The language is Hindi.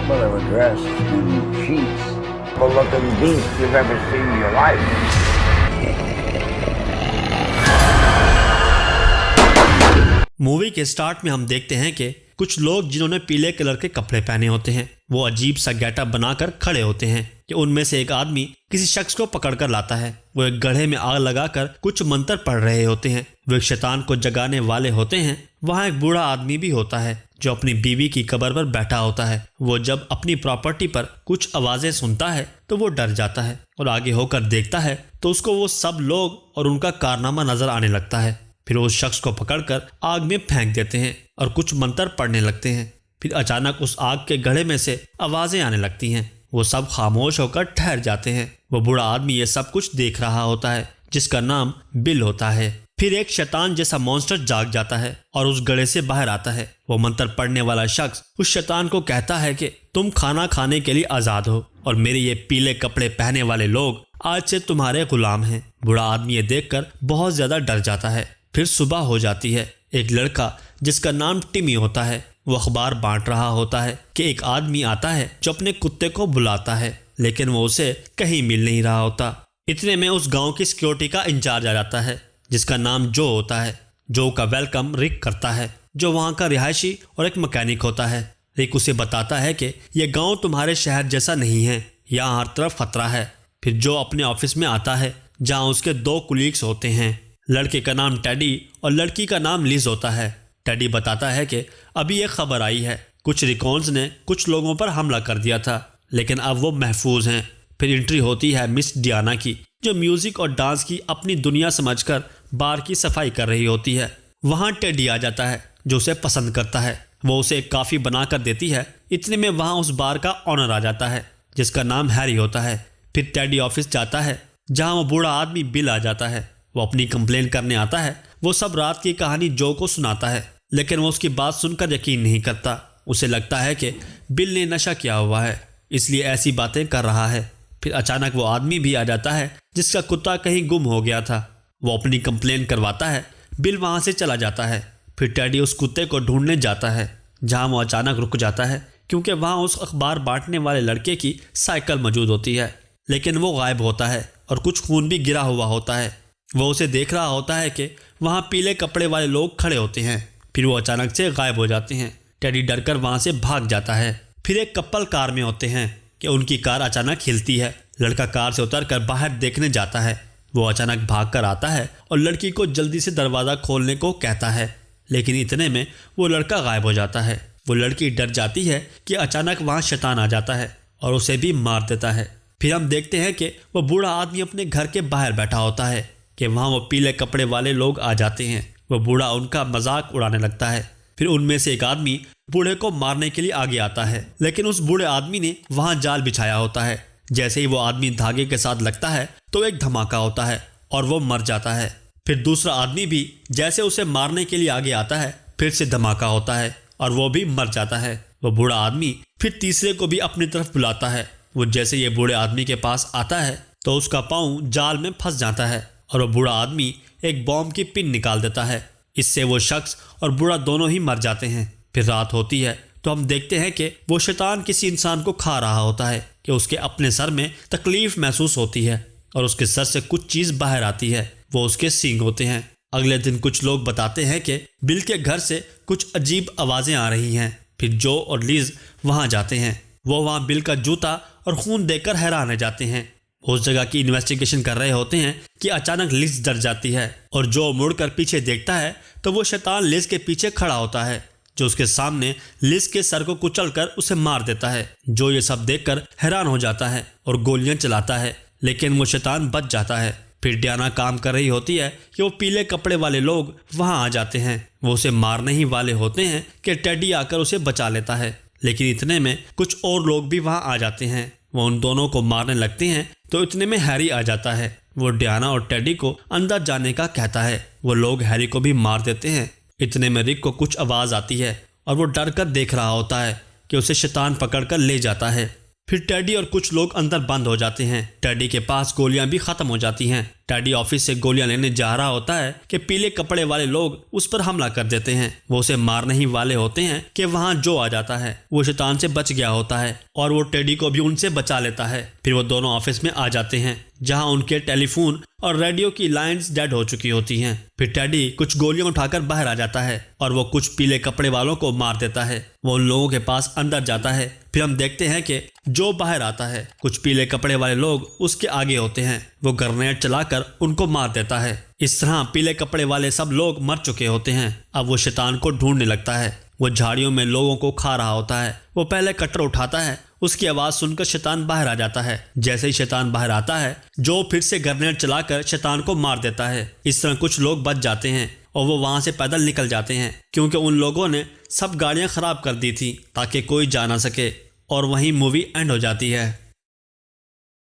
Well, they were dressed in sheets. The looking beast you've ever seen in your life. Movie के स्टार्ट में हम देखते हैं कि कुछ लोग जिन्होंने पीले कलर के कपड़े पहने होते हैं वो अजीब सा गेटअप बनाकर खड़े होते हैं कि उनमें से एक आदमी किसी शख्स को पकड़कर लाता है। वो एक गड्ढे में आग लगाकर कुछ मंत्र पढ़ रहे होते हैं। वो एक शैतान को जगाने वाले होते हैं। वहाँ एक बूढ़ा आदमी भी होता है जो अपनी बीवी की कब्र पर बैठा होता है। वो जब अपनी प्रॉपर्टी पर कुछ आवाजें सुनता है तो वो डर जाता है और आगे होकर देखता है तो उसको वो सब लोग और उनका कारनामा नजर आने लगता है। फिर उस शख्स को पकड़कर आग में फेंक देते हैं और कुछ मंत्र पढ़ने लगते हैं। फिर अचानक उस आग के गड्ढे में से आवाजें आने लगती हैं। वो सब खामोश होकर ठहर जाते हैं। वो बूढ़ा आदमी ये सब कुछ देख रहा होता है जिसका नाम बिल होता है। फिर एक शैतान जैसा मॉन्स्टर जाग जाता है और उस गड्ढे से बाहर आता है। वो मंत्र पढ़ने वाला शख्स उस शैतान को कहता है कि तुम खाना खाने के लिए आजाद हो और मेरे ये पीले कपड़े पहने वाले लोग आज से तुम्हारे गुलाम हैं। बूढ़ा आदमी ये देखकर बहुत ज्यादा डर जाता है। फिर सुबह हो जाती है। एक लड़का जिसका नाम टिमी होता है वो अखबार बांट रहा होता है कि एक आदमी आता है जो अपने कुत्ते को बुलाता है लेकिन वो उसे कहीं मिल नहीं रहा होता। इतने में उस गांव की सिक्योरिटी का इंचार्ज आ जाता है जिसका नाम जो होता है। जो का वेलकम रिक करता है जो वहाँ का रिहायशी और एक मैकेनिक होता है। रिक उसे बताता है कि यह गाँव तुम्हारे शहर जैसा नहीं है, यहाँ हर तरफ खतरा है। फिर जो अपने ऑफिस में आता है जहाँ उसके 2 कुलीग्स होते हैं। लड़के का नाम टेडी और लड़की का नाम लिज होता है। टेडी बताता है कि अभी एक खबर आई है, कुछ रिकॉन्स ने कुछ लोगों पर हमला कर दिया था लेकिन अब वो महफूज हैं। फिर एंट्री होती है मिस डियाना की जो म्यूजिक और डांस की अपनी दुनिया समझकर बार की सफाई कर रही होती है। वहाँ टेडी आ जाता है जो उसे पसंद करता है। वो उसे एक कॉफ़ी बनाकर देती है। इतने में वहाँ उस बार का ऑनर आ जाता है जिसका नाम हैरी होता है। फिर टेडी ऑफिस जाता है जहाँ वो बूढ़ा आदमी बिल आ जाता है। वो अपनी कंप्लेन करने आता है। वो सब रात की कहानी जो को सुनाता है लेकिन वो उसकी बात सुनकर यकीन नहीं करता। उसे लगता है कि बिल ने नशा किया हुआ है इसलिए ऐसी बातें कर रहा है। फिर अचानक वो आदमी भी आ जाता है जिसका कुत्ता कहीं गुम हो गया था। वो अपनी कंप्लेन करवाता है। बिल वहाँ से चला जाता है। फिर टेडी उस कुत्ते को ढूंढने जाता है जहाँ वो अचानक रुक जाता है क्योंकि वहाँ उस अखबार बांटने वाले लड़के की साइकिल मौजूद होती है लेकिन वो गायब होता है और कुछ खून भी गिरा हुआ होता है। वो उसे देख रहा होता है कि वहाँ पीले कपड़े वाले लोग खड़े होते हैं। फिर वो अचानक से गायब हो जाते हैं। टेडी डरकर वहाँ से भाग जाता है। फिर एक कपल कार में होते हैं कि उनकी कार अचानक हिलती है। लड़का कार से उतरकर बाहर देखने जाता है। वो अचानक भाग कर आता है और लड़की को जल्दी से दरवाज़ा खोलने को कहता है लेकिन इतने में वो लड़का गायब हो जाता है। वो लड़की डर जाती है कि अचानक वहाँ शैतान आ जाता है और उसे भी मार देता है। फिर हम देखते हैं कि वो बूढ़ा आदमी अपने घर के बाहर बैठा होता है कि वहाँ वो पीले कपड़े वाले लोग आ जाते हैं। वो बूढ़ा उनका मजाक उड़ाने लगता है। फिर उनमें से एक आदमी बूढ़े को मारने के लिए आगे आता है लेकिन उस बूढ़े आदमी ने वहाँ जाल बिछाया होता है। जैसे ही वो आदमी धागे के साथ लगता है तो एक धमाका होता है और वो मर जाता है। फिर दूसरा आदमी भी जैसे उसे मारने के लिए आगे आता है फिर से धमाका होता है और वो भी मर जाता है। वो बूढ़ा आदमी फिर तीसरे को भी अपनी तरफ बुलाता है। वो जैसे ये बूढ़े आदमी के पास आता है तो उसका पाँव जाल में फंस जाता है और वो बूढ़ा आदमी एक बॉम्ब की पिन निकाल देता है। इससे वो शख्स और बूढ़ा दोनों ही मर जाते हैं। फिर रात होती है तो हम देखते हैं कि वो शैतान किसी इंसान को खा रहा होता है कि उसके अपने सर में तकलीफ महसूस होती है और उसके सर से कुछ चीज़ बाहर आती है। वो उसके सींग होते हैं। अगले दिन कुछ लोग बताते हैं कि बिल के घर से कुछ अजीब आवाज़ें आ रही हैं। फिर जो और लीज वहाँ जाते हैं। वो वहाँ बिल का जूता और खून देखकर हैरान रह जाते हैं। उस जगह की इन्वेस्टिगेशन कर रहे होते हैं कि अचानक लिज डर जाती है और जो मुड़कर पीछे देखता है तो वो शैतान लिज के पीछे खड़ा होता है जो उसके सामने लिज के सर को कुचलकर उसे मार देता है। जो ये सब देखकर हैरान हो जाता है और गोलियां चलाता है लेकिन वो शैतान बच जाता है। फिर डियाना काम कर रही होती है कि वो पीले कपड़े वाले लोग वहां आ जाते हैं। वो उसे मारने ही वाले होते हैं कि टेडी आकर उसे बचा लेता है लेकिन इतने में कुछ और लोग भी वहां आ जाते हैं। वो उन दोनों को मारने लगते हैं तो इतने में हैरी आ जाता है। वो डियाना और टेडी को अंदर जाने का कहता है। वो लोग हैरी को भी मार देते हैं। इतने में रिक को कुछ आवाज़ आती है और वो डर कर देख रहा होता है कि उसे शैतान पकड़कर ले जाता है। फिर टेडी और कुछ लोग अंदर बंद हो जाते हैं। टेडी के पास गोलियां भी खत्म हो जाती हैं। टेडी ऑफिस से गोलियां लेने जा रहा होता है कि पीले कपड़े वाले लोग उस पर हमला कर देते हैं। वो उसे मारने ही वाले होते हैं कि वहां जो आ जाता है। वो शैतान से बच गया होता है और वो टेडी को भी उनसे बचा लेता है। फिर वो दोनों ऑफिस में आ जाते हैं जहां उनके टेलीफोन और रेडियो की लाइंस डेड हो चुकी होती हैं। फिर टेडी कुछ गोलियां उठाकर बाहर आ जाता है और वो कुछ पीले कपड़े वालों को मार देता है। वो उन लोगों के पास अंदर जाता है। फिर हम देखते हैं कि जो बाहर आता है, कुछ पीले कपड़े वाले लोग उसके आगे होते हैं। वो ग्रेनेड चलाकर उनको मार देता है। इस तरह पीले कपड़े वाले सब लोग मर चुके होते हैं। अब वो शैतान को ढूंढने लगता है। वो झाड़ियों में लोगों को खा रहा होता है। वो पहले कटर उठाता है। उसकी आवाज सुनकर शैतान बाहर आ जाता है। जैसे ही शैतान बाहर आता है, जो फिर से ग्रेनेड चलाकर शैतान को मार देता है। इस तरह कुछ लोग बच जाते हैं और वो वहां से पैदल निकल जाते हैं, क्योंकि उन लोगों ने सब गाड़ियां खराब कर दी थी ताकि कोई जा ना सके। और वहीं मूवी एंड हो जाती है।